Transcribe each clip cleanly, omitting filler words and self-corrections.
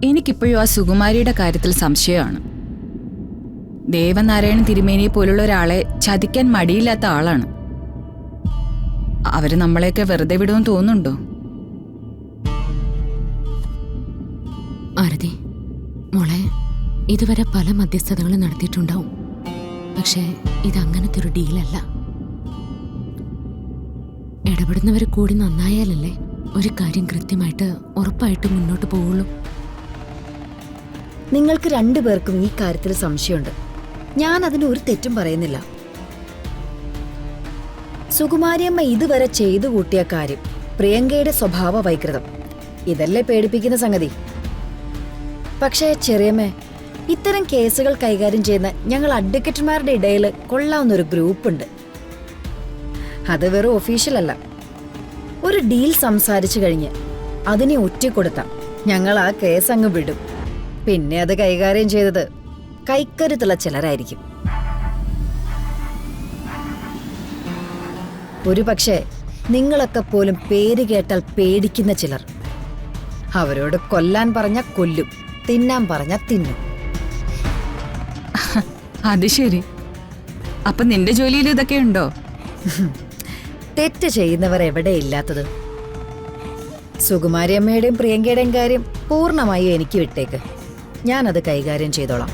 എനിക്കിപ്പോഴും ആ സുകുമാരിയുടെ കാര്യത്തിൽ സംശയമാണ്. ദേവനാരായണൻ തിരുമേനിയെ പോലുള്ള ഒരാളെ ചതിക്കാൻ മടിയില്ലാത്ത ആളാണ്. അവര് നമ്മളെയൊക്കെ വെറുതെ വിടുമെന്ന് തോന്നുന്നുണ്ടോ? ആരതി മോളെ, ഇതുവരെ പല മധ്യസ്ഥതകളും നടത്തിയിട്ടുണ്ടാവും. പക്ഷേ ഇതങ്ങനത്തെ ഒരു ഡീലല്ല. ഇടപെടുന്നവർ കൂടി നന്നായാലല്ലേ ഒരു കാര്യം കൃത്യമായിട്ട് ഉറപ്പായിട്ട് മുന്നോട്ട് പോവുള്ളൂ. നിങ്ങൾക്ക് രണ്ടുപേർക്കും ഈ കാര്യത്തിൽ സംശയമുണ്ട്. ഞാൻ അതിന് ഒരു തെറ്റും പറയുന്നില്ല. സുകുമാരിയമ്മ ഇതുവരെ ചെയ്തു കൂട്ടിയ കാര്യം, പ്രിയങ്കയുടെ സ്വഭാവ വൈകൃതം, ഇതല്ലേ പേടിപ്പിക്കുന്ന സംഗതി. പക്ഷേ ചെറിയമ്മേ, ഇത്തരം കേസുകൾ കൈകാര്യം ചെയ്യുന്ന ഞങ്ങൾ അഡ്വക്കേറ്റുമാരുടെ ഇടയിൽ കൊള്ളാവുന്നൊരു ഗ്രൂപ്പുണ്ട്. അത് വെറും ഒഫീഷ്യൽ അല്ല. ഒരു ഡീൽ സംസാരിച്ചു കഴിഞ്ഞ് അതിനെ ഒറ്റിക്കൊടുത്താം ഞങ്ങൾ ആ കേസ് അങ്ങ് വിടും. പിന്നെ അത് കൈകാര്യം ചെയ്തത് കൈക്കരുത്തുള്ള ചിലരായിരിക്കും. ഒരു പക്ഷേ നിങ്ങളൊക്കെ പോലും പേര് കേട്ടാൽ പേടിക്കുന്ന ചിലർ. അവരോട് കൊല്ലാൻ പറഞ്ഞ കൊല്ലും, തിന്നാൻ പറഞ്ഞ തിന്നും. അത് ശരി. അപ്പൊ നിന്റെ ജോലിയിൽ ഇതൊക്കെ ഉണ്ടോ? തെറ്റ് ചെയ്യുന്നവർ എവിടെ ഇല്ലാത്തത്? സുകുമാരിയമ്മയുടെയും പ്രിയങ്കയുടെയും കാര്യം പൂർണ്ണമായും എനിക്ക് വിട്ടേക്ക്. ഞാനത് കൈകാര്യം ചെയ്തോളാം.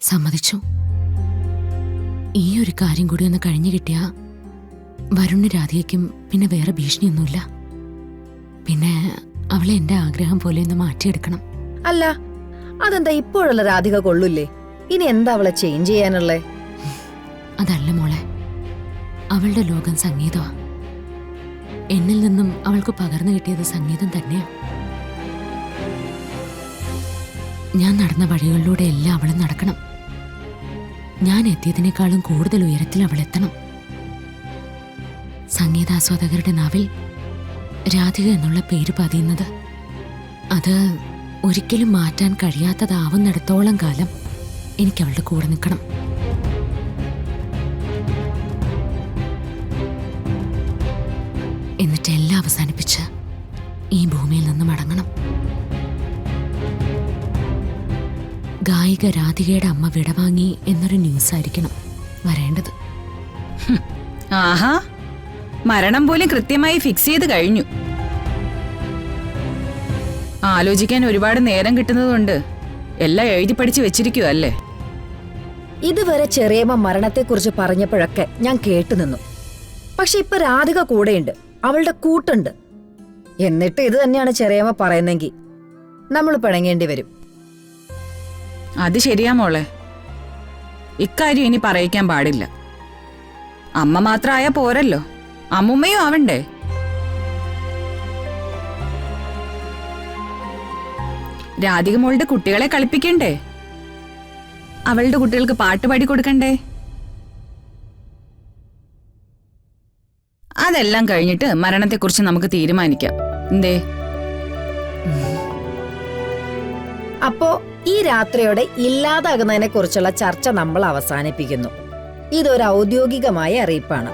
സമ്മതിച്ചു. ഈ ഒരു കാര്യം കൂടി ഒന്ന് കഴിഞ്ഞു കിട്ടിയാ വരുണിന് രാധികയ്ക്കും പിന്നെ വേറെ ഭീഷണിയൊന്നുമില്ല. പിന്നെ അവളെ എന്റെ ആഗ്രഹം പോലെ ഒന്ന് മാറ്റിയെടുക്കണം. അല്ല, അതെന്താ ഇപ്പോഴുള്ള രാധിക കൊള്ളൂല്ലേ? ഇനി എന്താ അവളെ ചേഞ്ച് ചെയ്യാനുള്ളേ? അതല്ല മോളെ, അവളുടെ ലോകം സംഗീതമാ. എന്നിൽ നിന്നും അവൾക്ക് പകർന്നു കിട്ടിയത് സംഗീതം തന്നെയാ. ഞാൻ നടന്ന വഴികളിലൂടെ എല്ലാം അവൾ നടക്കണം. ഞാൻ എത്തിയതിനേക്കാളും കൂടുതൽ ഉയരത്തിൽ അവൾ എത്തണം. സംഗീതാസ്വാദകരുടെ നാവിൽ രാധിക എന്നുള്ള പേര് പതിയുന്നത്, അത് ഒരിക്കലും മാറ്റാൻ കഴിയാത്തതാവുന്നിടത്തോളം കാലം എനിക്ക് അവളുടെ കൂടെ നിൽക്കണം. എന്നിട്ട് എല്ലാം അവസാനിപ്പിച്ച് ഈ ഭൂമിയിൽ നിന്ന് മടങ്ങണം. ഗായിക രാധികയുടെ അമ്മ വിടവാങ്ങി എന്നൊരു ന്യൂസ് ആയിരിക്കണം വരേണ്ടത്. ആഹാ, മരണം പോലും കൃത്യമായി ഫിക്സ് ചെയ്ത് കഴിഞ്ഞു. ആലോചിക്കാൻ ഒരുപാട് നേരം കിട്ടുന്നതുകൊണ്ട് എല്ലാം എഴുതി പഠിച്ചു വെച്ചിരിക്കുക അല്ലേ? ഇതുവരെ ചെറിയമ്മ മരണത്തെക്കുറിച്ച് പറഞ്ഞപ്പോഴൊക്കെ ഞാൻ കേട്ടുനിന്നു. പക്ഷെ ഇപ്പൊ രാധിക കൂടെയുണ്ട്, അവളുടെ കൂട്ടുണ്ട്. എന്നിട്ട് ഇത് തന്നെയാണ് ചെറിയമ്മ പറയുന്നെങ്കിൽ നമ്മൾ പിണങ്ങേണ്ടി വരും. അത് ശരിയാ മോളെ. ഇക്കാര്യം ഇനി പറയിക്കാൻ പാടില്ല. അമ്മ മാത്രമായ പോരല്ലോ, അമ്മുമ്മയും ആവണ്ടേ? രാധിക മോളുടെ കുട്ടികളെ കളിപ്പിക്കണ്ടേ? അവളുടെ കുട്ടികൾക്ക് പാട്ട് പാടി കൊടുക്കണ്ടേ? അതെല്ലാം കഴിഞ്ഞിട്ട് മരണത്തെക്കുറിച്ച് നമുക്ക് തീരുമാനിക്കാം. എന്തേ? അപ്പോ ഈ രാത്രിയോടെ ഇല്ലാതാകുന്നതിനെ കുറിച്ചുള്ള ചർച്ച നമ്മൾ അവസാനിപ്പിക്കുന്നു. ഇതൊരു ഔദ്യോഗികമായ അറിയിപ്പാണ്.